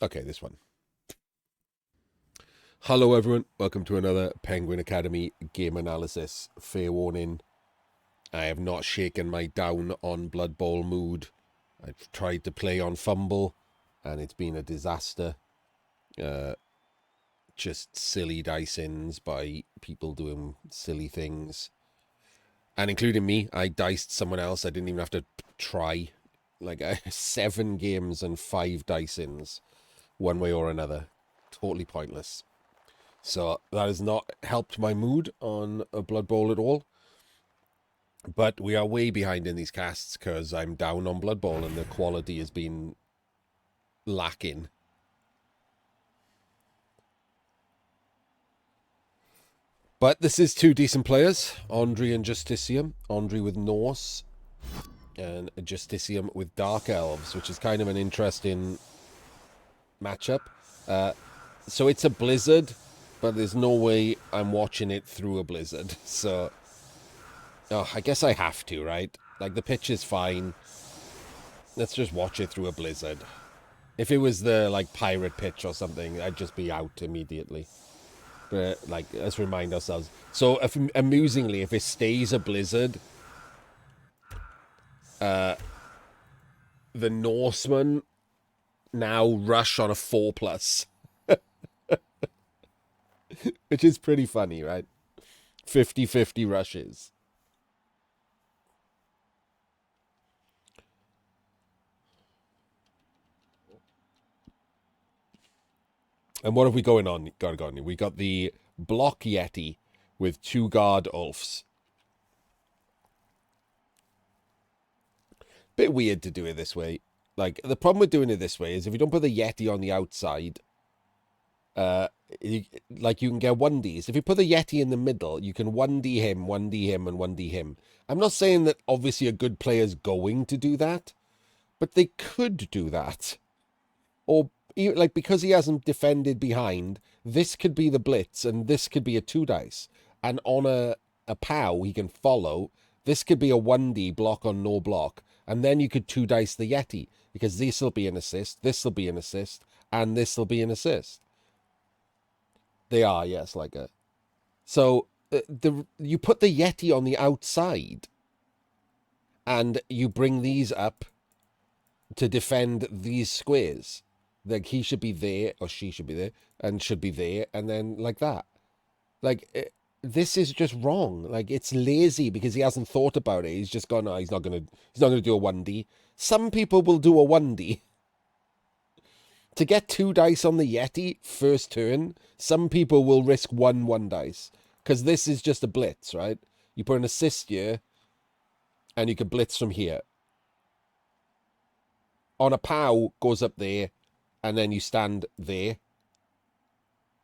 Okay, this one. Hello, everyone. Welcome to another Penguin Academy game analysis. Fair warning, I have not shaken my down on Blood Bowl mood. I've tried to play on Fumble, and it's been a disaster. Just silly dice-ins by people doing silly things. And including me, I diced someone else. I didn't even have to try. Like, 7 games and 5 dice-ins, one way or another. Totally pointless. So that has not helped my mood on a Blood Bowl at all. But we are way behind in these casts because I'm down on Blood Bowl and the quality has been lacking. But this is 2 decent players, Andriy and Justicium. Andriy with Norse and Justicium with Dark Elves, which is kind of an interesting matchup. So it's a blizzard, but there's no way I'm watching it through a blizzard. So I guess I have to, right? Like, the pitch is fine. Let's just watch it through a blizzard. If it was the, like, pirate pitch or something, I'd just be out immediately. But, like, let's remind ourselves. So, amusingly, if it stays a blizzard, the Norsemen now rush on a 4+. Which is pretty funny, right? 50-50 rushes. And what have we going on? We got the Block Yeti with 2 guard Ulfs. Bit weird to do it this way. Like, the problem with doing it this way is if you don't put the Yeti on the outside, you can get 1Ds. If you put the Yeti in the middle, you can 1D him, 1D him, and 1D him. I'm not saying that obviously a good player's going to do that, but they could do that. Or, like, because he hasn't defended behind, this could be the blitz, and this could be a 2 dice. And on a POW, he can follow. This could be a 1D block on no block. And then you could 2 dice the Yeti, because this will be an assist, this will be an assist, and this will be an assist. They are, yes, like a... So, you put the Yeti on the outside, and you bring these up to defend these squares. Like, he should be there, or she should be there, and should be there, and then like that. Like, this is just wrong. Like, it's lazy because he hasn't thought about it. He's just gone, no, he's not gonna do a 1D. Some people will do a 1D. To get 2 dice on the Yeti first turn, some people will risk 1 dice. Because this is just a blitz, right? You put an assist here, and you can blitz from here. On a POW, goes up there, and then you stand there.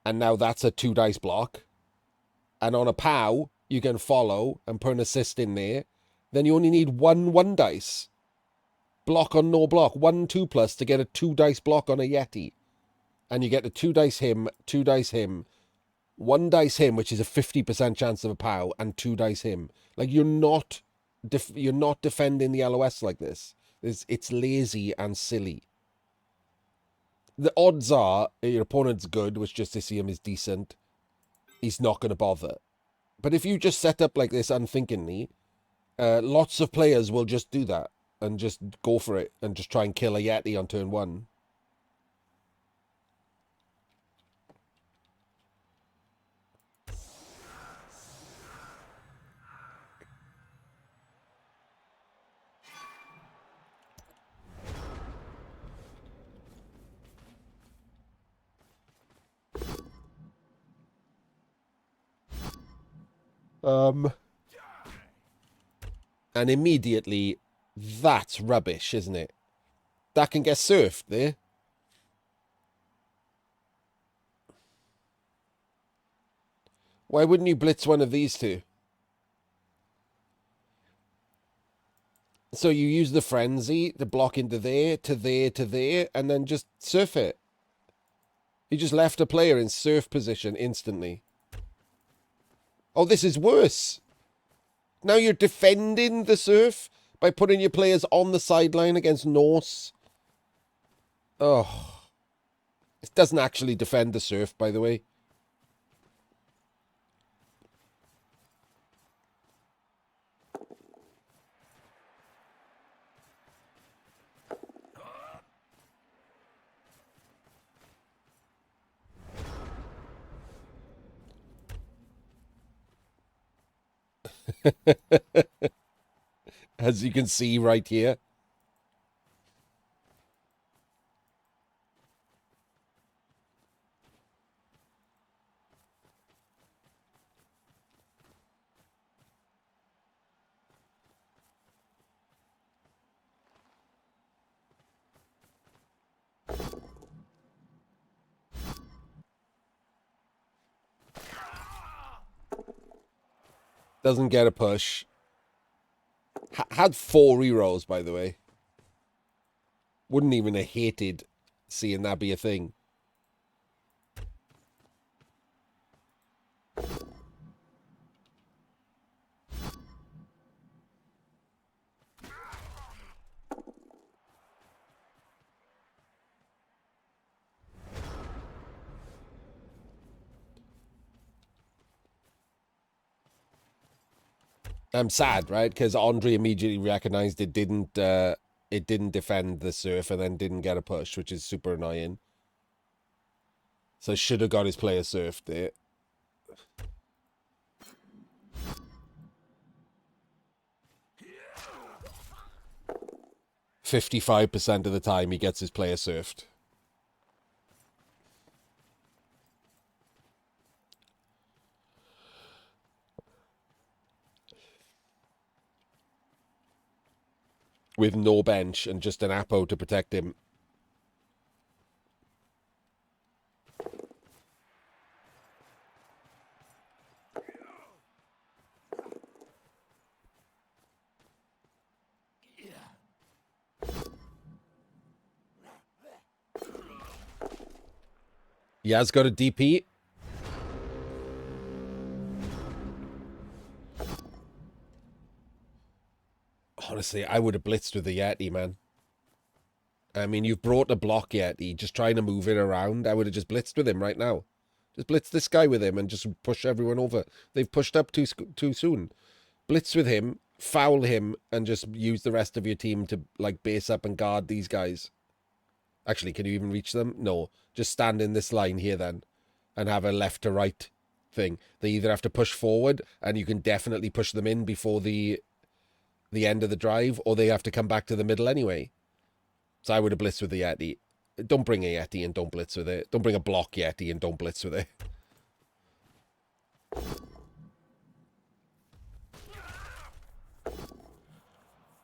And now that's a 2 dice block. And on a POW, you can follow and put an assist in there. Then you only need 1 dice. Block on no block. 1 2+ to get a 2 dice block on a Yeti. And you get a 2 dice him, 2 dice him, 1 dice him, which is a 50% chance of a POW, and 2 dice him. Like, you're not defending the LOS like this. It's lazy and silly. The odds are your opponent's good, which Justicium is decent. He's not going to bother. But if you just set up like this unthinkingly, lots of players will just do that and just go for it and just try and kill a Yeti on turn 1. And immediately, that's rubbish, isn't it? That can get surfed there. Why wouldn't you blitz one of these 2? So you use the frenzy to block into there, to there, to there, and then just surf it. You just left a player in surf position instantly. Oh, this is worse. Now you're defending the surf by putting your players on the sideline against Norse. Oh. doesn't actually defend the surf, by the way. As you can see right here. Doesn't get a push. Had 4 rerolls, by the way. Wouldn't even have hated seeing that be a thing. I'm sad, right? Because Andriy immediately recognized it didn't defend the surf and then didn't get a push, which is super annoying. So should have got his player surfed there. 55% of the time he gets his player surfed. With no bench and just an Apo to protect him. Yaz got a DP. Honestly, I would have blitzed with the Yeti, man. I mean, you've brought a block Yeti, just trying to move it around. I would have just blitzed with him right now. Just blitz this guy with him and just push everyone over. They've pushed up too soon. Blitz with him, foul him, and just use the rest of your team to, like, base up and guard these guys. Actually, can you even reach them? No. Just stand in this line here then and have a left to right thing. They either have to push forward, and you can definitely push them in before the end of the drive, or they have to come back to the middle anyway. So I would have blitzed with the Yeti. Don't bring a Yeti and don't blitz with it. Don't bring a block Yeti and don't blitz with it.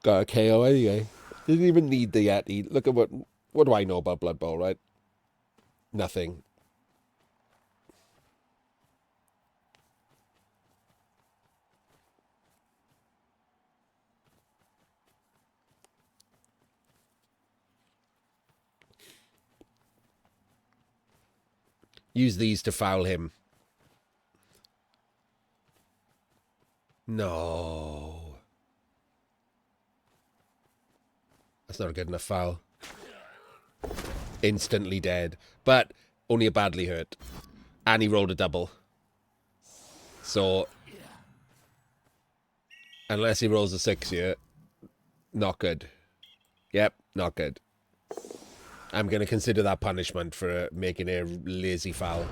Got a KO anyway. Didn't even need the Yeti. Look at what do I know about Blood Bowl, right? Nothing. Use these to foul him. No. That's not a good enough foul. Instantly dead. But only a badly hurt. And he rolled a double. So, unless he rolls a 6 here, not good. Yep, not good. I'm going to consider that punishment for making a lazy foul.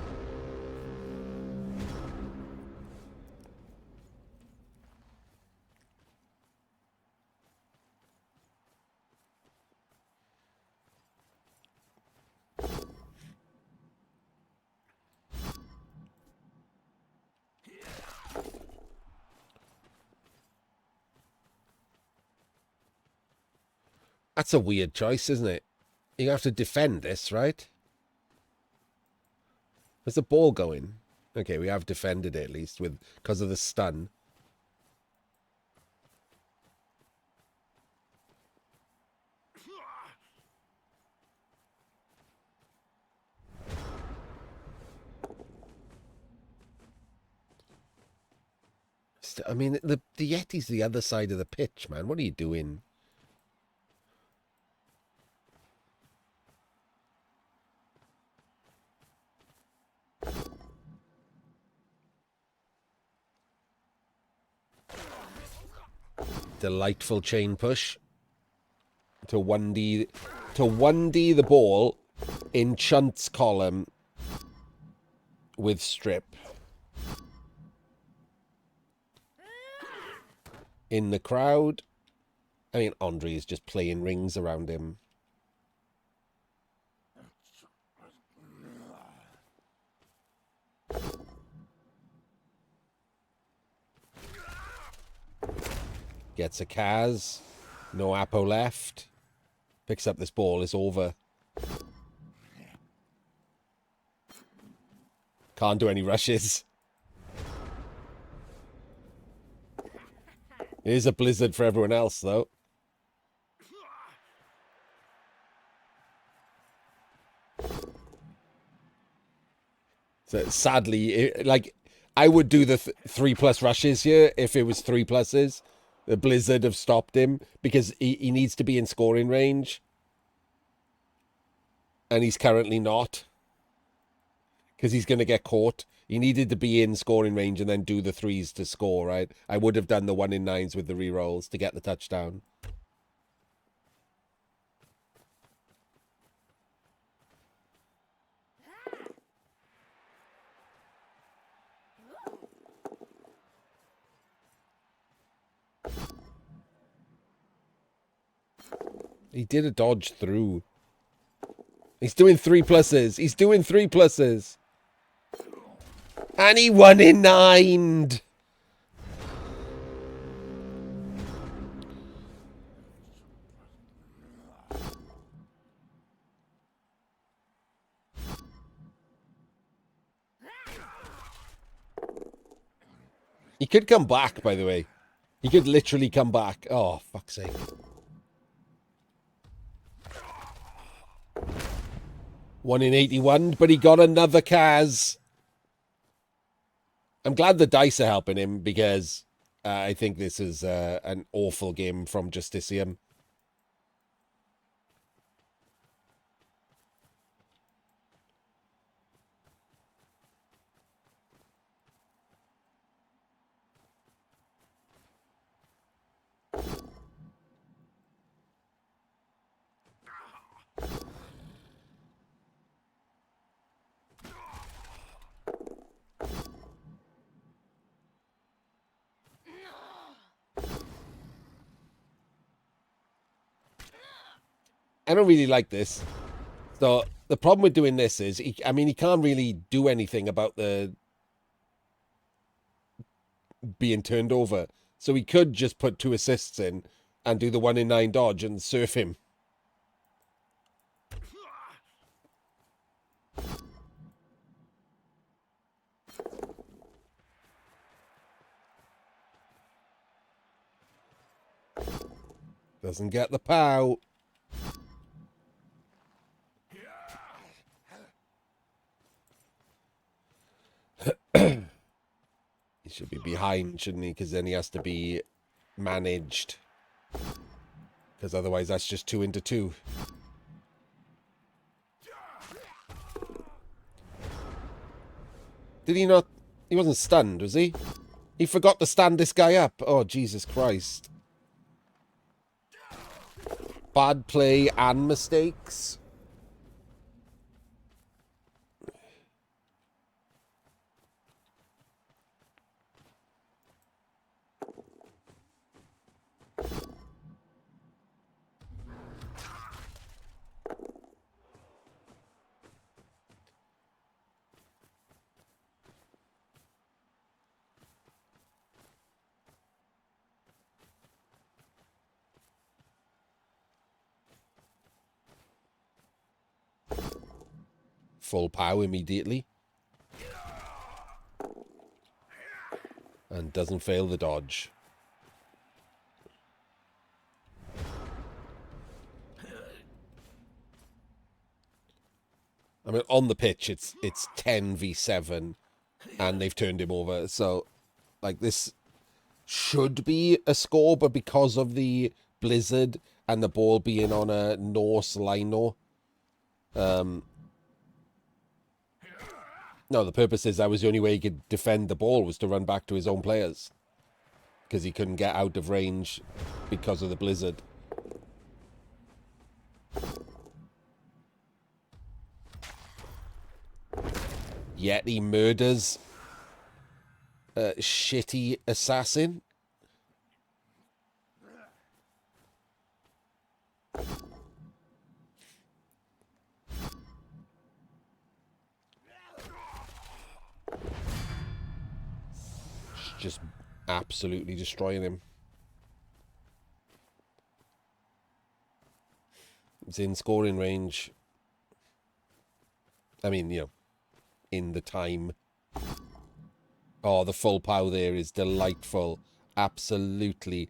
That's a weird choice, isn't it? You have to defend this, right? Where's the ball going? Okay, we have defended it at least because of the stun. I mean, the Yeti's the other side of the pitch, man. What are you doing? Delightful chain push to 1D the ball in Chunt's column with strip. In the crowd. I mean, Andriy is just playing rings around him. Gets a Kaz. No Apo left. Picks up this ball. It's over. Can't do any rushes. It is a blizzard for everyone else, though. So sadly, I would do the 3+ rushes here if it was 3+. The blizzard have stopped him because he needs to be in scoring range. And he's currently not. Because he's going to get caught. He needed to be in scoring range and then do the 3s to score, right? I would have done the 1 in 9s with the rerolls to get the touchdown. He did a dodge through. He's doing 3+. He's doing 3+. And he 1 in 9'd. He could come back, by the way. He could literally come back. Oh, fuck's sake. One in 81, but he got another Kaz. I'm glad the dice are helping him because I think this is an awful game from Justicium. I don't really like this. So the problem with doing this is, he can't really do anything about the being turned over. So he could just put 2 assists in and do the 1 in 9 dodge and surf him. Doesn't get the pow. He should be behind, shouldn't he? Because then he has to be managed. Because otherwise that's just 2 into 2. Did he not? He wasn't stunned, was he? He forgot to stand this guy up. Oh, Jesus Christ. Bad play and mistakes. Full pow immediately. And doesn't fail the dodge. I mean, on the pitch, it's 10v7, and they've turned him over. So, like, this should be a score, but because of the blizzard and the ball being on a Norse lino, no, the purpose is that was the only way he could defend the ball was to run back to his own players. because he couldn't get out of range because of the blizzard. Yet he murders a shitty assassin. Just absolutely destroying him. It's in scoring range. I mean, you know, in the time. Oh, the full pow there is delightful. Absolutely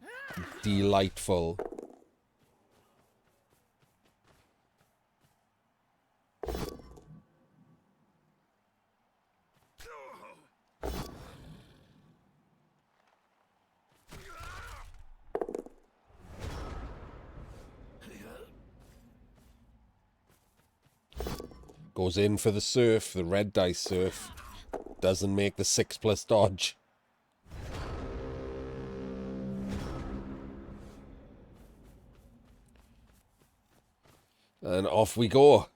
delightful. Goes in for the surf, the red dice surf. Doesn't make the 6+ dodge. And off we go.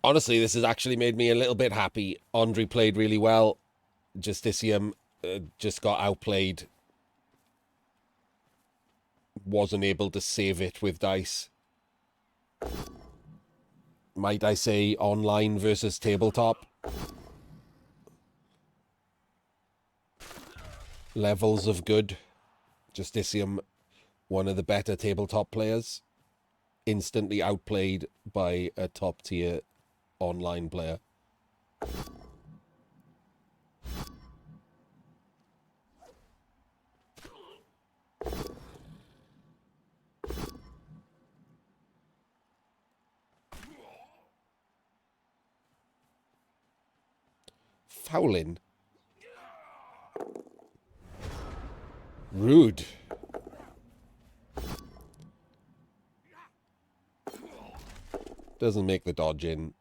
Honestly, this has actually made me a little bit happy. Andriy played really well. Justicium just got outplayed. Wasn't able to save it with dice. Might I say online versus tabletop? Levels of good. Justicium, one of the better tabletop players. Instantly outplayed by a top tier online player. Fouling. Rude. Doesn't make the dodge in.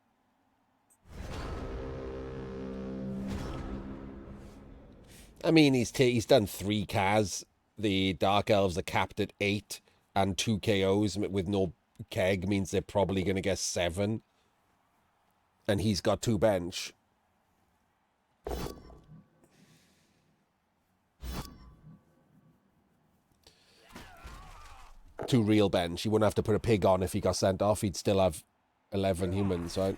I mean, he's done 3 Kaz. The Dark Elves are capped at 8, and 2 KOs with no keg means they're probably going to get 7. And he's got 2 bench. 2 real bench. He wouldn't have to put a pig on if he got sent off. He'd still have 11 humans, right?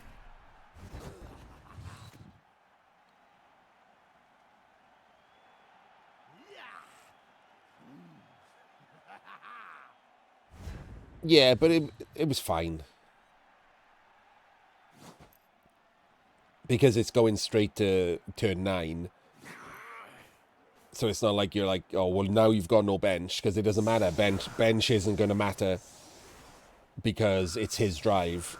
Yeah, but it was fine. Because it's going straight to turn 9. So it's not like you're like, oh, well, now you've got no bench, because it doesn't matter. Bench isn't going to matter because it's his drive.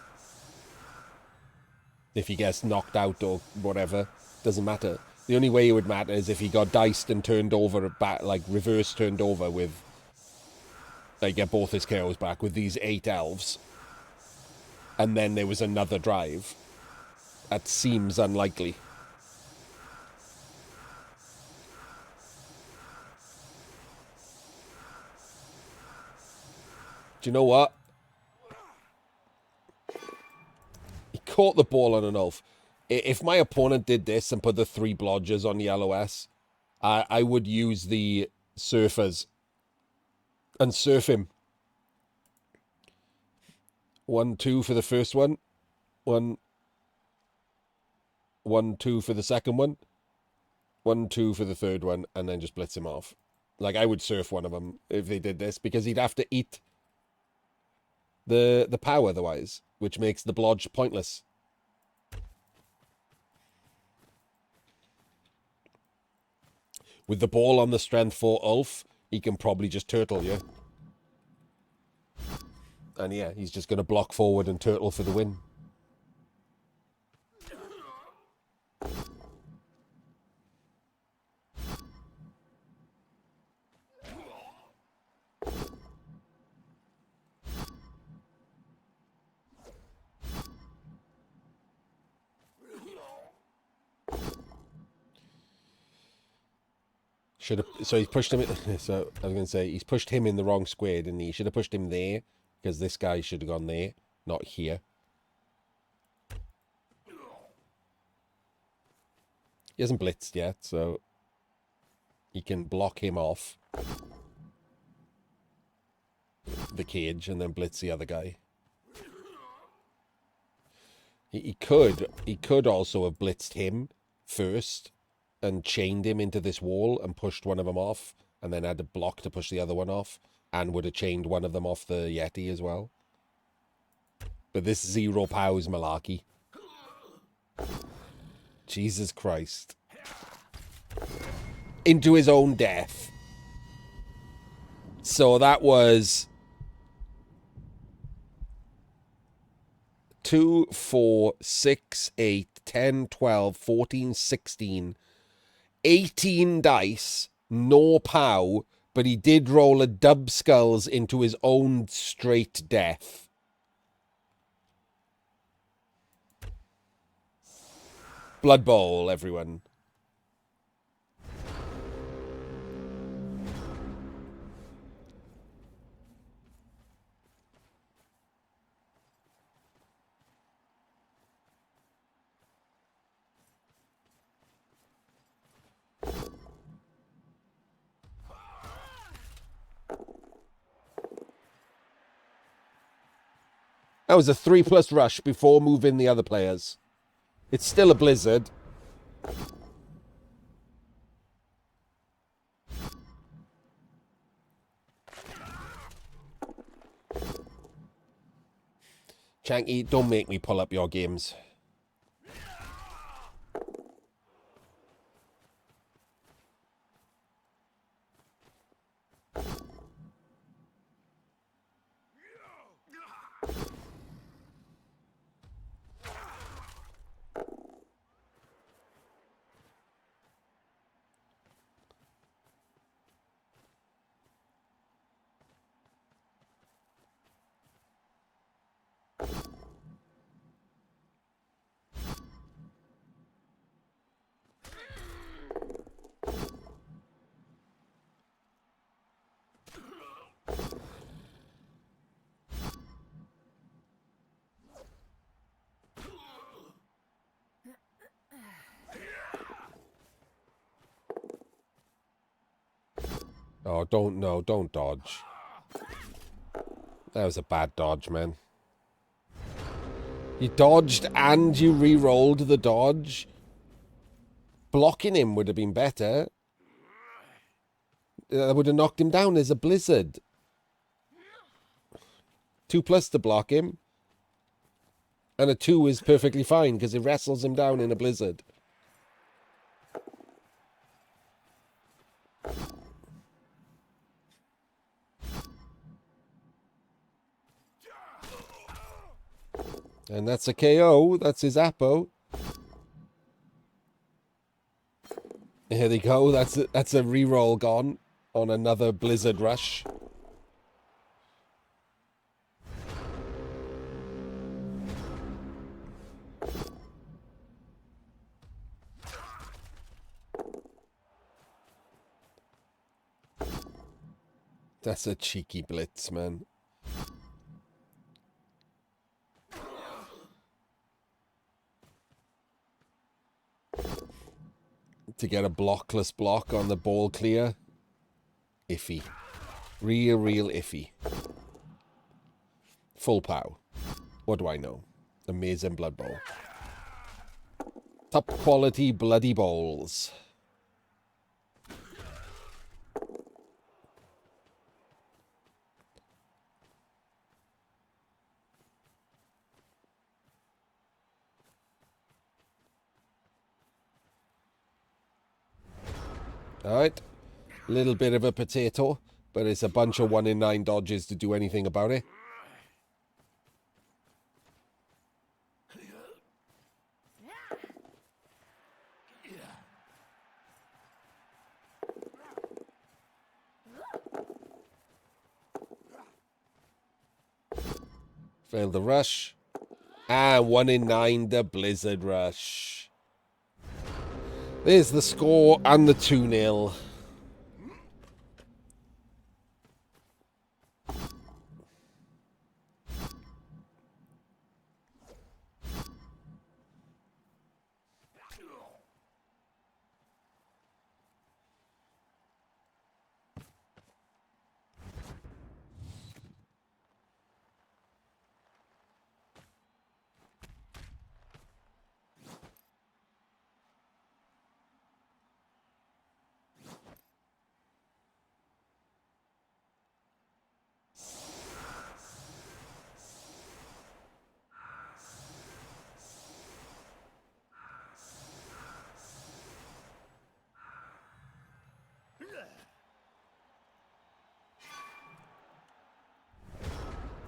If he gets knocked out or whatever, doesn't matter. The only way it would matter is if he got diced and turned over, like reverse turned over with, like, get both his KOs back with these 8 elves. And then there was another drive. That seems unlikely. Do you know what? He caught the ball on an elf. If my opponent did this and put the 3 blodgers on the LOS, I would use the surfers and surf him. 1, 2 for the first one. 1, 1, 2 for the second one. 1, 2 for the third one, and then just blitz him off. Like, I would surf one of them if they did this, because he'd have to eat the power otherwise, which makes the blodge pointless. With the ball on the strength 4 Ulf, he can probably just turtle you. And yeah, he's just going to block forward and turtle for the win. Should have. So he's pushed him. So I was going to say he's pushed him in the wrong square, didn't he? He should have pushed him there because this guy should have gone there, not here. He hasn't blitzed yet, so he can block him off the cage and then blitz the other guy. He could also have blitzed him first and chained him into this wall and pushed one of them off and then had a block to push the other one off and would have chained one of them off the Yeti as well. But this zero powers malarkey. Jesus Christ. Into his own death. So that was 2, 4, 6, 8, 10, 12, 14, 16, 18 dice, no pow, but he did roll a dub skulls into his own straight death. Blood Bowl, everyone. That was a 3+ rush before moving the other players. It's still a blizzard. Chanky, don't make me pull up your games. Oh, don't dodge. That was a bad dodge, man. You dodged and you re-rolled the dodge. Blocking him would have been better. That would have knocked him down. There's a blizzard. 2+ to block him. And a 2 is perfectly fine because it wrestles him down in a blizzard. And that's a KO. That's his Apo. Here they go. That's a reroll gone on another blizzard rush. That's a cheeky blitz, man. To get a blockless block on the ball clear. Iffy. Real iffy. Full pow. What do I know? Amazing Blood Bowl. Top quality bloody bowls. Alright. Little bit of a potato, but it's a bunch of 1 in 9 dodges to do anything about it. Failed the rush. And 1 in 9, the blizzard rush. There's the score and the 2-0.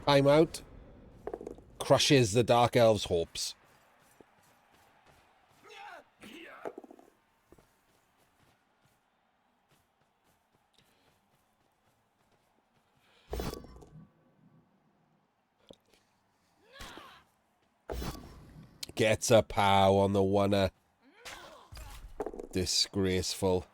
Time out. Crushes the Dark Elves' hopes. Gets a pow on the oneer. Disgraceful.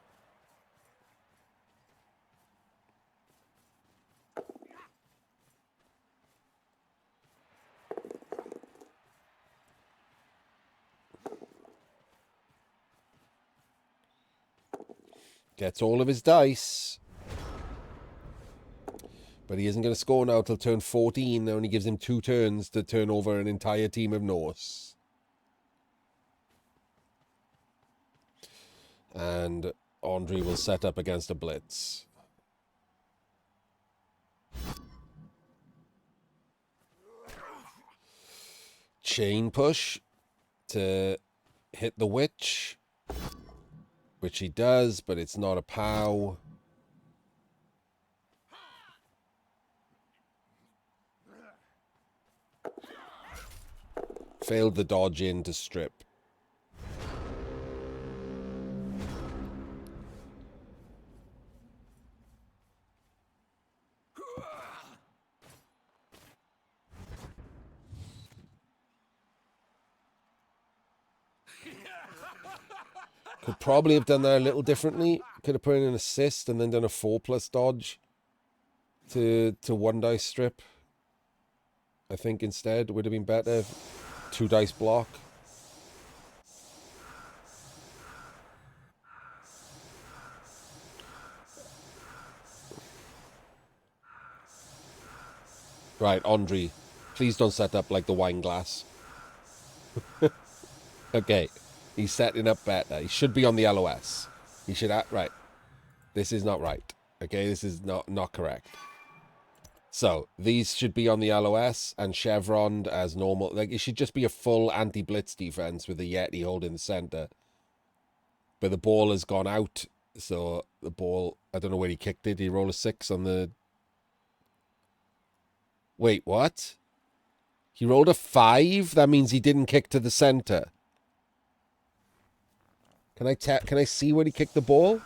Gets all of his dice. But he isn't going to score now till turn 14. It only gives him 2 turns to turn over an entire team of Norse. And Andriy will set up against a blitz. Chain push to hit the witch. Which he does, but it's not a POW. Failed the dodge in to strip. Could probably have done that a little differently. Could have put in an assist and then done a 4+ dodge to 1 dice strip. I think instead would have been better. 2 dice block. Right, Andriy, please don't set up like the wine glass. Okay, he's setting up better. He should be on the LOS. He should act right. This is not right. Okay, this is not correct. So, these should be on the LOS and chevroned as normal. Like, it should just be a full anti-blitz defense with the Yeti holding the center. But the ball has gone out, so the ball, I don't know where he kicked it. Did he roll a 6 on the... Wait, what? He rolled a 5? That means he didn't kick to the center. Can I see where he kicked the ball?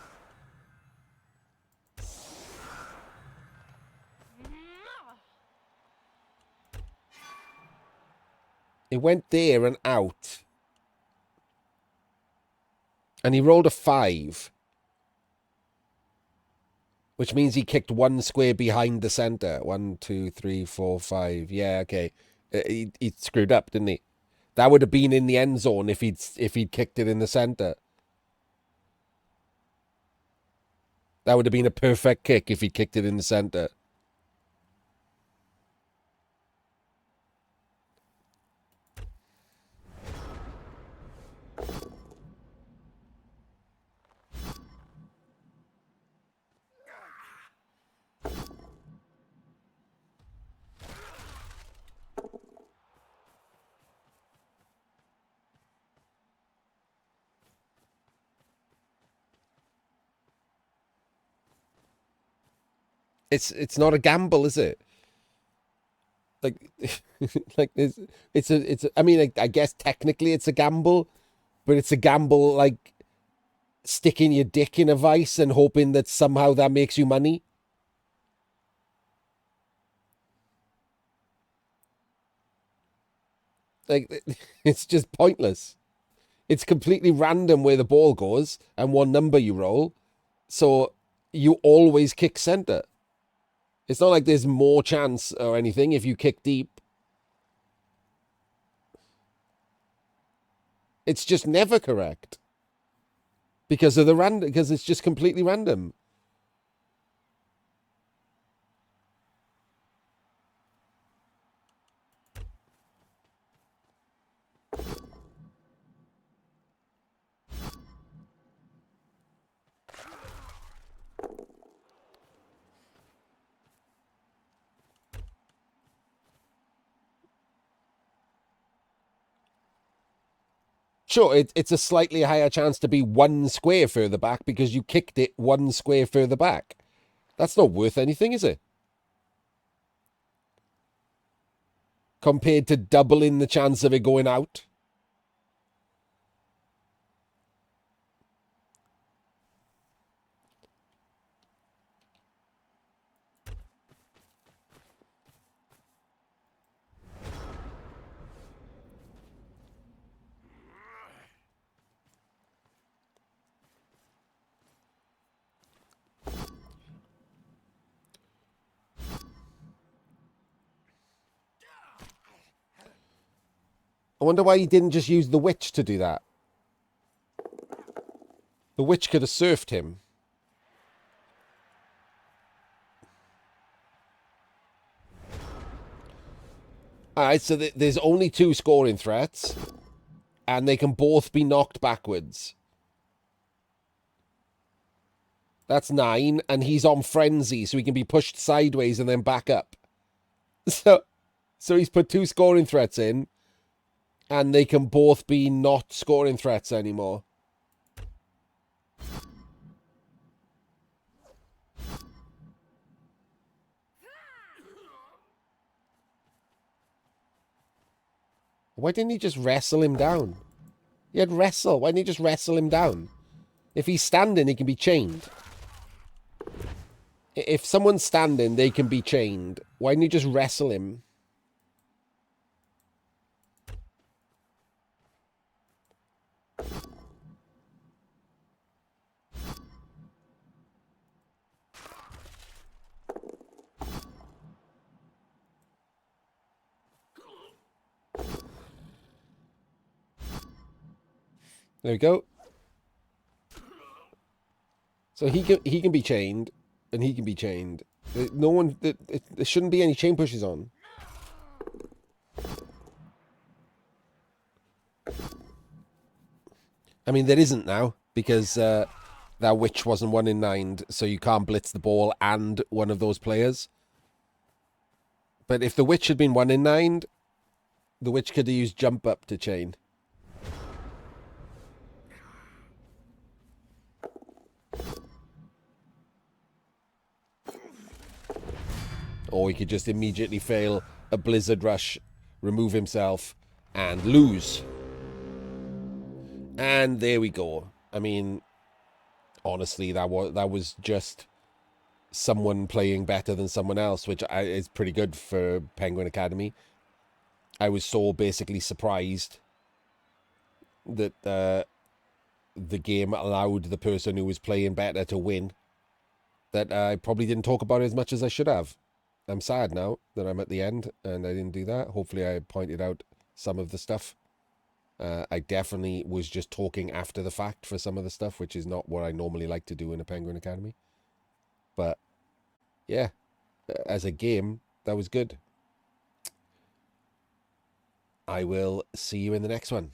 It went there and out. And he rolled a 5. Which means he kicked 1 square behind the center. 1, 2, 3, 4, 5. Yeah, okay. He screwed up, didn't he? That would have been in the end zone if he'd kicked it in the center. That would have been a perfect kick if he kicked it in the center. It's not a gamble, is it? Like, like it's I mean, I guess technically it's a gamble, but it's a gamble like sticking your dick in a vice and hoping that somehow that makes you money. Like, it's just pointless. It's completely random where the ball goes and what number you roll. So you always kick center. It's not like there's more chance or anything if you kick deep. It's just never correct. Because of the random, because it's just completely random. Sure, it's a slightly higher chance to be 1 square further back because you kicked it 1 square further back. That's not worth anything, is it? compared to doubling the chance of it going out. I wonder why he didn't just use the witch to do that. The witch could have surfed him. Alright, so there's only 2 scoring threats, and they can both be knocked backwards. That's 9, and he's on frenzy, so he can be pushed sideways and then back up. So he's put 2 scoring threats in, and they can both be not scoring threats anymore. Why didn't he just wrestle him down? He had wrestle. Why didn't he just wrestle him down? If he's standing, he can be chained. If someone's standing, they can be chained. Why didn't you just wrestle him? There we go. So he can be chained, and he can be chained. No one. There shouldn't be any chain pushes on. I mean, there isn't now, because that witch wasn't 1 in 9, so you can't blitz the ball and one of those players. But if the witch had been 1 in 9, the witch could have used jump up to chain. Or he could just immediately fail a blizzard rush, remove himself, and lose. And there we go. I mean, honestly, that was just someone playing better than someone else, which is pretty good for Penguin Academy. I was so basically surprised that the game allowed the person who was playing better to win, that I probably didn't talk about it as much as I should have. I'm sad now that I'm at the end and I didn't do that. Hopefully I pointed out some of the stuff. I definitely was just talking after the fact for some of the stuff, which is not what I normally like to do in a Penguin Academy. But yeah, as a game, that was good. I will see you in the next one.